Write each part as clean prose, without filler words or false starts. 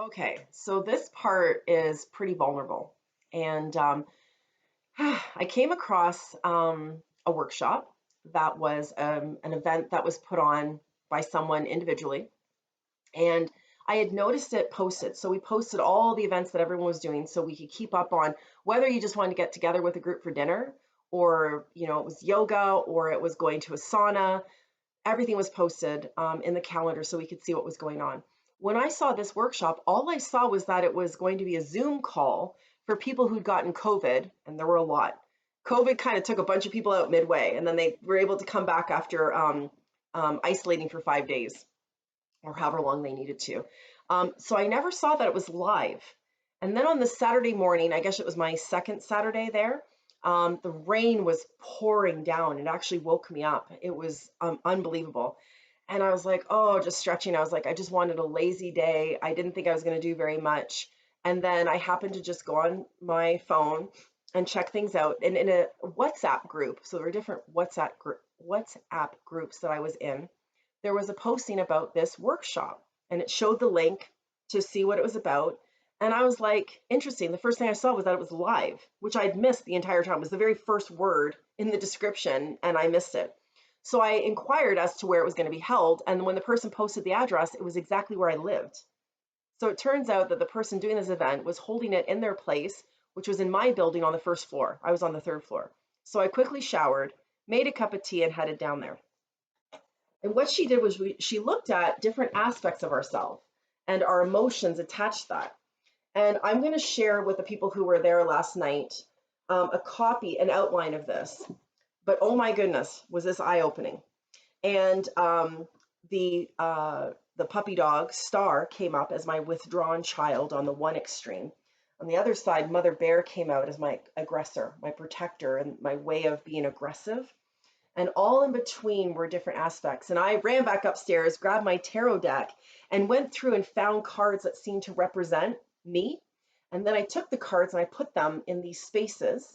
Okay, so this part is pretty vulnerable. And I came across a workshop that was an event that was put on by someone individually. And I had noticed it posted. So we posted all the events that everyone was doing so we could keep up on whether you just wanted to get together with a group for dinner or, it was yoga or it was going to a sauna. Everything was posted in the calendar so we could see what was going on. When I saw this workshop, all I saw was that it was going to be a Zoom call for people who'd gotten COVID, and there were a lot. COVID kind of took a bunch of people out midway, and then they were able to come back after isolating for 5 days or however long they needed to. So I never saw that it was live. And then on the Saturday morning, I guess it was my second Saturday there, the rain was pouring down. It actually woke me up. It was unbelievable. And I was like, oh, just stretching. I was like, I just wanted a lazy day. I didn't think I was going to do very much. And then I happened to just go on my phone and check things out. And in a WhatsApp group, so there were different WhatsApp groups that I was in, there was a posting about this workshop and it showed the link to see what it was about. And I was like, interesting. The first thing I saw was that it was live, which I'd missed the entire time. It was the very first word in the description and I missed it. So I inquired as to where it was going to be held. And when the person posted the address, it was exactly where I lived. So it turns out that the person doing this event was holding it in their place, which was in my building on the first floor. I was on the third floor. So I quickly showered, made a cup of tea, and headed down there. And what she did was she looked at different aspects of ourselves and our emotions attached to that. And I'm going to share with the people who were there last night a copy, an outline of this. But oh my goodness, was this eye-opening. And the puppy dog Star came up as my withdrawn child on the one extreme. On the other side, Mother Bear came out as my aggressor, my protector, and my way of being aggressive. And all in between were different aspects. And I ran back upstairs, grabbed my tarot deck, and went through and found cards that seemed to represent me. And then I took the cards and I put them in these spaces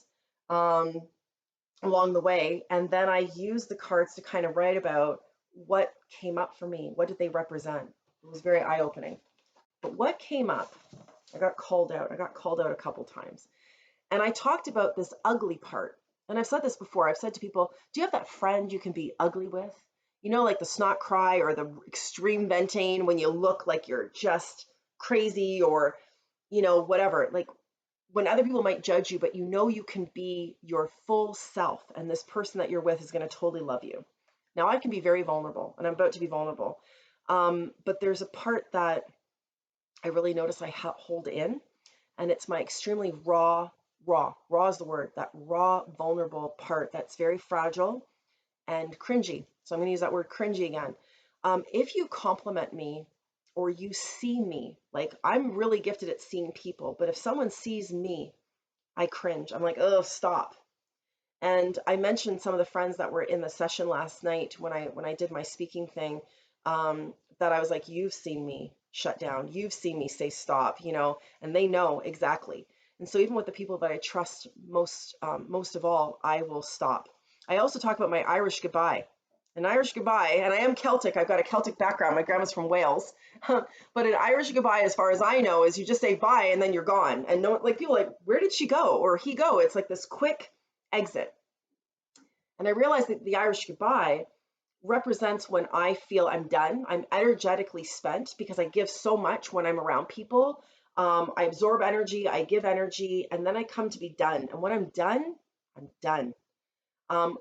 along the way. And then I used the cards to kind of write about what came up for me. What did they represent? It was very eye-opening. But what came up, I got called out. I got called out a couple times. And I talked about this ugly part. And I've said this before. I've said to people, do you have that friend you can be ugly with? Like the snot cry or the extreme venting when you look like you're just crazy or, whatever. Like when other people might judge you, but you can be your full self. And this person that you're with is going to totally love you. Now I can be very vulnerable and I'm about to be vulnerable. But there's a part that I really notice I hold in, and it's my extremely raw is the word, that raw, vulnerable part that's very fragile and cringy. So I'm going to use that word cringy again. If you compliment me or you see me, like I'm really gifted at seeing people, but if someone sees me, I cringe. I'm like, oh, stop. And I mentioned some of the friends that were in the session last night when I did my speaking thing, that I was like, you've seen me shut down. You've seen me say stop, and they know exactly. And so even with the people that I trust most of all, I will stop. I also talk about my Irish goodbye. An Irish goodbye, and I am Celtic. I've got a Celtic background. My grandma's from Wales. But an Irish goodbye, as far as I know, is you just say bye and then you're gone. And no, like people are like, where did she go or he go? It's like this quick exit. And I realized that the Irish goodbye represents when I feel I'm done. I'm energetically spent because I give so much when I'm around people. I absorb energy, I give energy, and then I come to be done. And when I'm done, I'm done.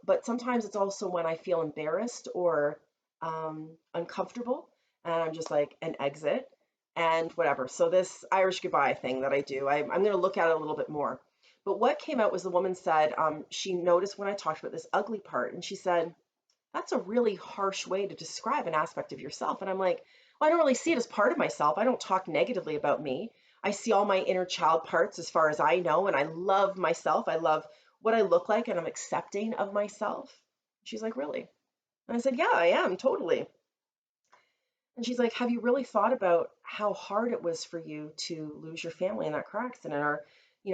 But sometimes it's also when I feel embarrassed or uncomfortable, and I'm just like an exit and whatever. So this Irish goodbye thing that I do, I'm going to look at it a little bit more. But what came out was the woman said she noticed when I talked about this ugly part, and she said, that's a really harsh way to describe an aspect of yourself. And I'm like, well, I don't really see it as part of myself. I don't talk negatively about me. I see all my inner child parts as far as I know, and I love myself. I love what I look like, and I'm accepting of myself. She's like, really? And I said, yeah, I am, totally. And she's like, have you really thought about how hard it was for you to lose your family in that car accident, or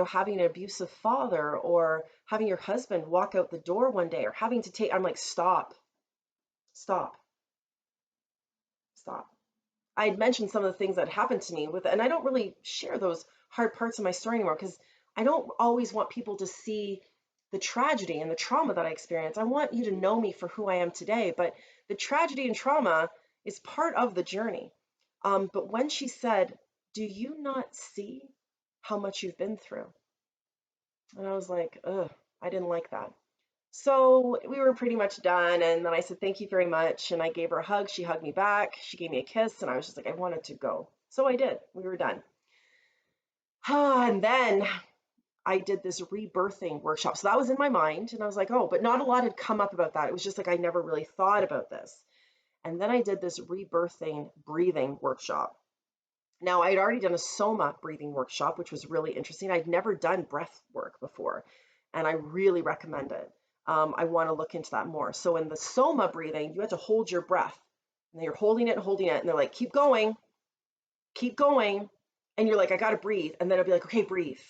having an abusive father, or having your husband walk out the door one day, or having to take, I'm like, stop. Stop. Stop. I'd mentioned some of the things that happened to me with, and I don't really share those hard parts of my story anymore because I don't always want people to see the tragedy and the trauma that I experienced. I want you to know me for who I am today, but the tragedy and trauma is part of the journey. But when she said, "Do you not see how much you've been through?" And I was like, ugh, I didn't like that. So we were pretty much done. And then I said, "Thank you very much." And I gave her a hug. She hugged me back. She gave me a kiss. And I was just like, I wanted to go. So I did. We were done. And then I did this rebirthing workshop. So that was in my mind. And I was like, oh, but not a lot had come up about that. It was just like I never really thought about this. And then I did this rebirthing breathing workshop. Now, I'd already done a soma breathing workshop, which was really interesting. I'd never done breath work before, and I really recommend it. I want to look into that more. So in the soma breathing, you have to hold your breath, and you're holding it, and they're like, keep going, and you're like, I got to breathe, and then it'll be like, okay, breathe.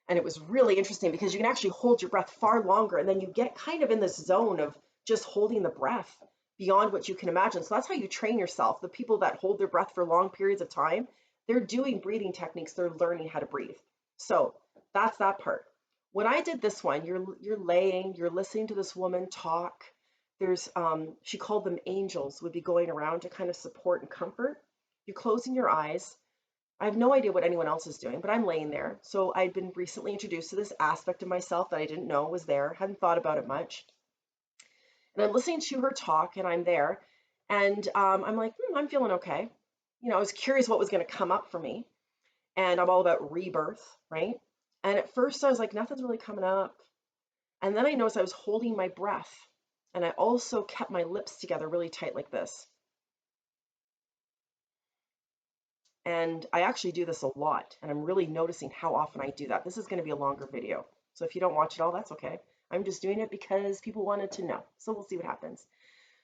And it was really interesting because you can actually hold your breath far longer, and then you get kind of in this zone of just holding the breath beyond what you can imagine. So that's how you train yourself. The people that hold their breath for long periods of time, they're doing breathing techniques. They're learning how to breathe. So that's that part. When I did this one, you're laying, you're listening to this woman talk. There's she called them angels, would be going around to kind of support and comfort. You're closing your eyes. I have no idea what anyone else is doing, but I'm laying there. So I'd been recently introduced to this aspect of myself that I didn't know was there, hadn't thought about it much. And I'm listening to her talk, and I'm there, and I'm like, I'm feeling okay. I was curious what was going to come up for me, and I'm all about rebirth, right? And at first I was like, nothing's really coming up. And then I noticed I was holding my breath, and I also kept my lips together really tight like this. And I actually do this a lot, and I'm really noticing how often I do that. This is going to be a longer video, so if you don't watch it all, that's okay. I'm just doing it because people wanted to know, so we'll see what happens.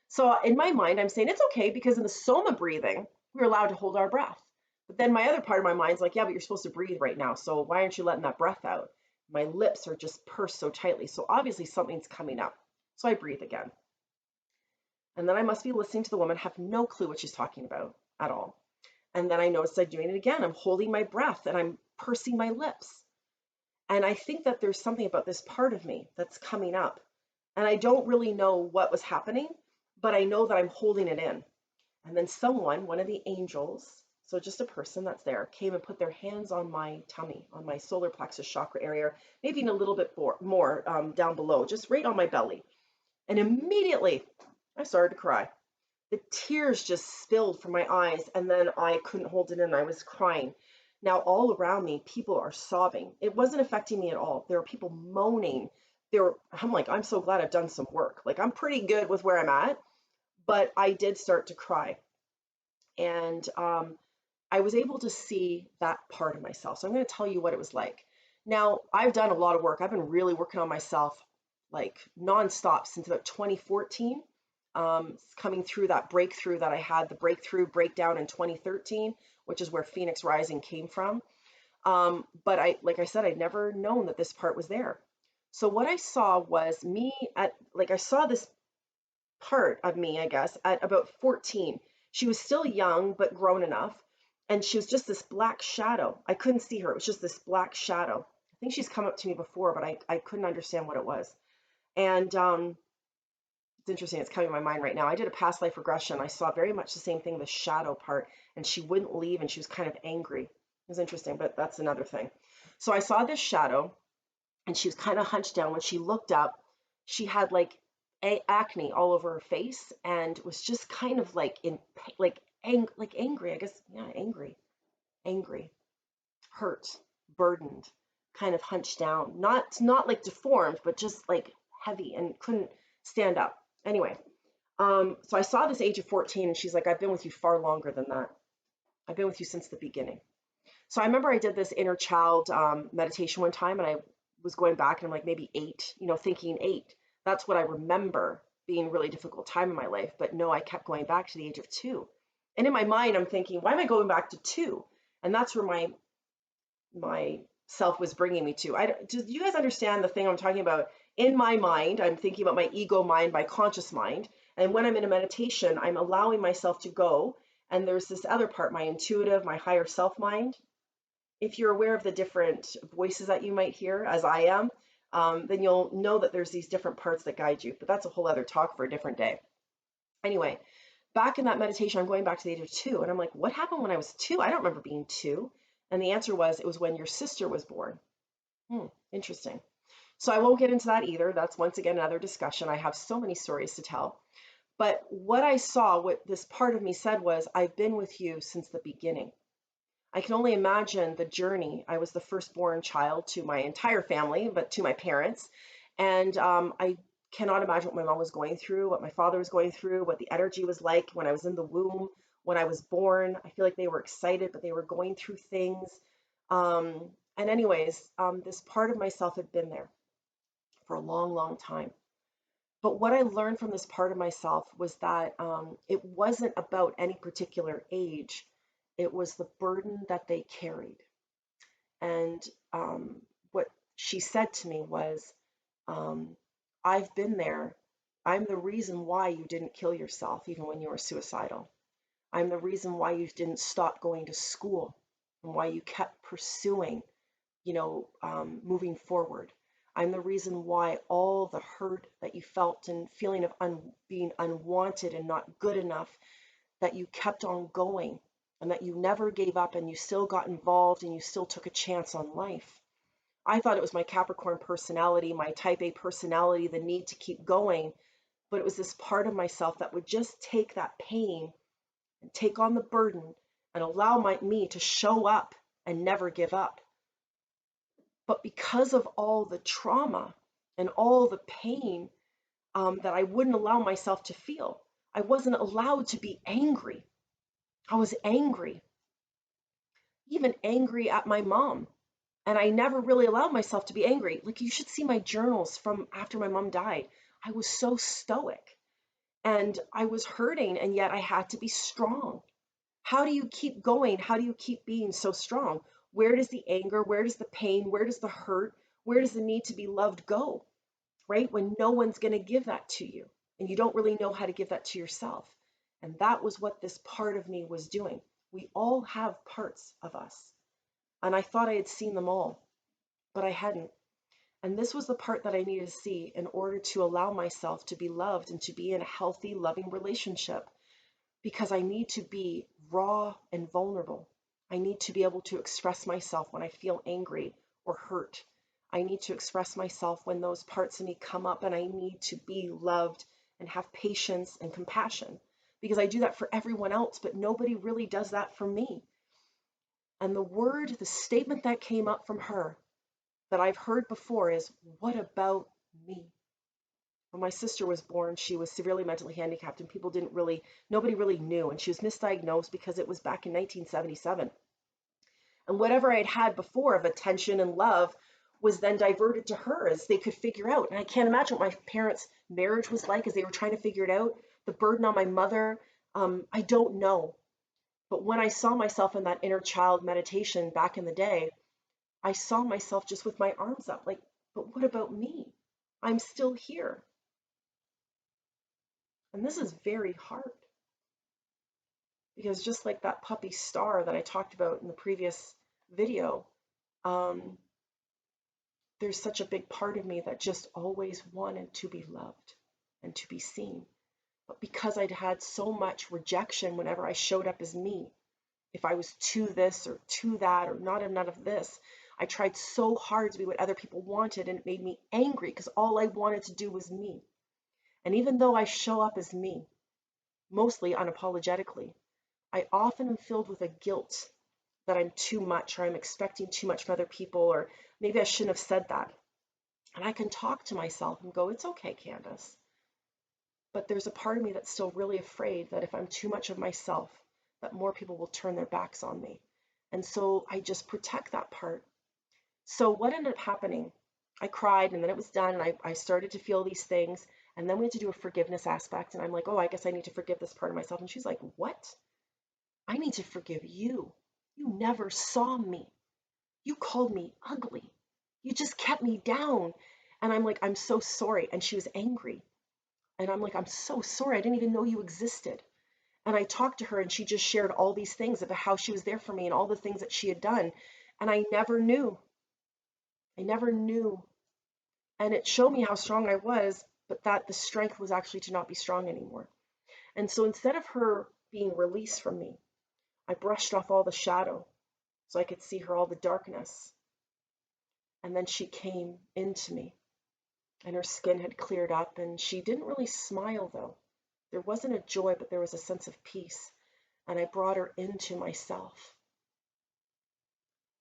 So in my mind, I'm saying it's okay because in the soma breathing, we're allowed to hold our breath. But then my other part of my mind's like, yeah, but you're supposed to breathe right now, so why aren't you letting that breath out? My lips are just pursed so tightly, so obviously something's coming up. So I breathe again. And then I must be listening to the woman, have no clue what she's talking about at all. And then I noticed I'm doing it again. I'm holding my breath and I'm pursing my lips. And I think that there's something about this part of me that's coming up. And I don't really know what was happening, but I know that I'm holding it in. And then someone, one of the angels, so just a person that's there, came and put their hands on my tummy, on my solar plexus chakra area, maybe a little bit more down below, just right on my belly. And immediately I started to cry. The tears just spilled from my eyes, and then I couldn't hold it in. I was crying. Now, all around me, people are sobbing. It wasn't affecting me at all. There were people moaning. I'm like, I'm so glad I've done some work. Like, I'm pretty good with where I'm at, but I did start to cry. And I was able to see that part of myself. So I'm going to tell you what it was like. Now, I've done a lot of work. I've been really working on myself like nonstop since about 2014. Coming through that breakthrough that I had, the breakthrough breakdown in 2013, which is where Phoenix Rising came from. But like I said, I'd never known that this part was there. So what I saw was me I saw this part of me, I guess, at about 14. She was still young, but grown enough. And she was just this black shadow. I couldn't see her. It was just this black shadow. I think she's come up to me before, but I couldn't understand what it was. And it's interesting, it's coming to my mind right now. I did a past life regression. I saw very much the same thing, the shadow part, and she wouldn't leave, and she was kind of angry. It was interesting, but that's another thing. So I saw this shadow, and she was kind of hunched down. When she looked up, she had like acne all over her face, and was just kind of like angry. I guess, yeah, angry, hurt, burdened, kind of hunched down. Not like deformed, but just like heavy, and couldn't stand up. Anyway, so I saw this age of 14, and she's like, I've been with you far longer than that. I've been with you since the beginning. So I remember I did this inner child meditation one time, and I was going back, and I'm like, maybe 8, thinking 8. That's what I remember being a really difficult time in my life. But no, I kept going back to the age of 2. And in my mind, I'm thinking, why am I going back to 2? And that's where my self was bringing me to. Do you guys understand the thing I'm talking about? In my mind, I'm thinking about my ego mind, my conscious mind. And when I'm in a meditation, I'm allowing myself to go And there's this other part, my intuitive, my higher self mind. If you're aware of the different voices that you might hear, as I am, then you'll know that there's these different parts that guide you. But that's a whole other talk for a different day. Anyway, back in that meditation, I'm going back to the age of 2. And I'm like, what happened when I was 2? I don't remember being 2. And the answer was, it was when your sister was born. Interesting. So I won't get into that either. That's once again another discussion. I have so many stories to tell. But what I saw, what this part of me said was, I've been with you since the beginning. I can only imagine the journey. I was the firstborn child to my entire family, but to my parents. And I cannot imagine what my mom was going through, what my father was going through, what the energy was like when I was in the womb, when I was born. I feel like they were excited, but they were going through things. And anyways, this part of myself had been there for a long, long time. But what I learned from this part of myself was that it wasn't about any particular age. It was the burden that they carried. And what she said to me was, I've been there. I'm the reason why you didn't kill yourself, even when you were suicidal. I'm the reason why you didn't stop going to school and why you kept pursuing, moving forward. I'm the reason why all the hurt that you felt and feeling of being unwanted and not good enough, that you kept on going and that you never gave up and you still got involved and you still took a chance on life. I thought it was my Capricorn personality, my type A personality, the need to keep going, but it was this part of myself that would just take that pain and take on the burden and allow me to show up and never give up. But because of all the trauma and all the pain that I wouldn't allow myself to feel, I wasn't allowed to be angry. I was angry, even angry at my mom. And I never really allowed myself to be angry. Like, you should see my journals from after my mom died. I was so stoic and I was hurting, and yet I had to be strong. How do you keep going? How do you keep being so strong? Where does the anger, where does the pain, where does the hurt, where does the need to be loved go, right? When no one's going to give that to you and you don't really know how to give that to yourself. And that was what this part of me was doing. We all have parts of us. And I thought I had seen them all, but I hadn't. And this was the part that I needed to see in order to allow myself to be loved and to be in a healthy, loving relationship. Because I need to be raw and vulnerable. I need to be able to express myself when I feel angry or hurt. I need to express myself when those parts of me come up, and I need to be loved and have patience and compassion, because I do that for everyone else, but nobody really does that for me. And the statement that came up from her that I've heard before is, what about me? When my sister was born, she was severely mentally handicapped, and nobody really knew. And she was misdiagnosed because it was back in 1977. And whatever I'd had before of attention and love was then diverted to her as they could figure out. And I can't imagine what my parents' marriage was like as they were trying to figure it out. The burden on my mother, I don't know. But when I saw myself in that inner child meditation back in the day, I saw myself just with my arms up, like, but what about me? I'm still here. And this is very hard, because just like that puppy Star that I talked about in the previous video, there's such a big part of me that just always wanted to be loved and to be seen. But because I'd had so much rejection whenever I showed up as me, if I was to this or to that or not enough of this, I tried so hard to be what other people wanted, and it made me angry because all I wanted to do was me. And even though I show up as me, mostly unapologetically, I often am filled with a guilt that I'm too much, or I'm expecting too much from other people, or maybe I shouldn't have said that. And I can talk to myself and go, it's okay, Candace. But there's a part of me that's still really afraid that if I'm too much of myself, that more people will turn their backs on me. And so I just protect that part. So what ended up happening, I cried, and then it was done, and I started to feel these things. And then we had to do a forgiveness aspect. And I'm like, oh, I guess I need to forgive this part of myself. And she's like, what? I need to forgive you. You never saw me. You called me ugly. You just kept me down. And I'm like, I'm so sorry. And she was angry. And I'm like, I'm so sorry. I didn't even know you existed. And I talked to her and she just shared all these things about how she was there for me and all the things that she had done. And I never knew. I never knew. And it showed me how strong I was, but that the strength was actually to not be strong anymore. And so instead of her being released from me, I brushed off all the shadow so I could see her, all the darkness. And then she came into me and her skin had cleared up and she didn't really smile though. There wasn't a joy, but there was a sense of peace. And I brought her into myself.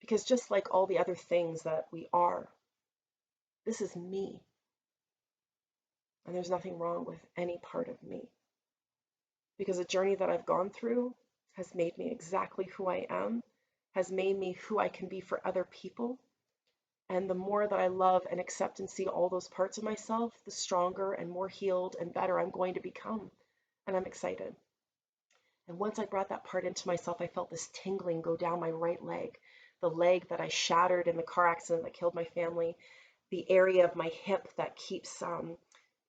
Because just like all the other things that we are, this is me. And there's nothing wrong with any part of me. Because the journey that I've gone through has made me exactly who I am, has made me who I can be for other people. And the more that I love and accept and see all those parts of myself, the stronger and more healed and better I'm going to become. And I'm excited. And once I brought that part into myself, I felt this tingling go down my right leg, the leg that I shattered in the car accident that killed my family, the area of my hip that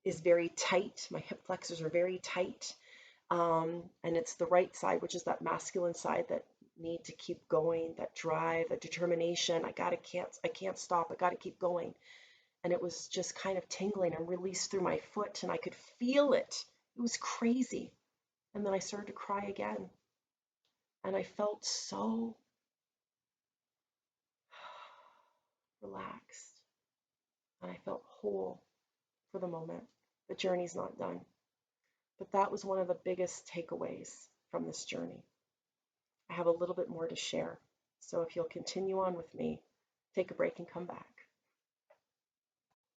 is very tight. My hip flexors are very tight. And it's the right side, which is that masculine side that need to keep going, that drive, that determination. I can't stop. I got to keep going. And it was just kind of tingling and released through my foot, and I could feel it. It was crazy. And then I started to cry again. And I felt so relaxed. And I felt whole for the moment. The journey's not done. But that was one of the biggest takeaways from this journey. I have a little bit more to share. So if you'll continue on with me, take a break and come back.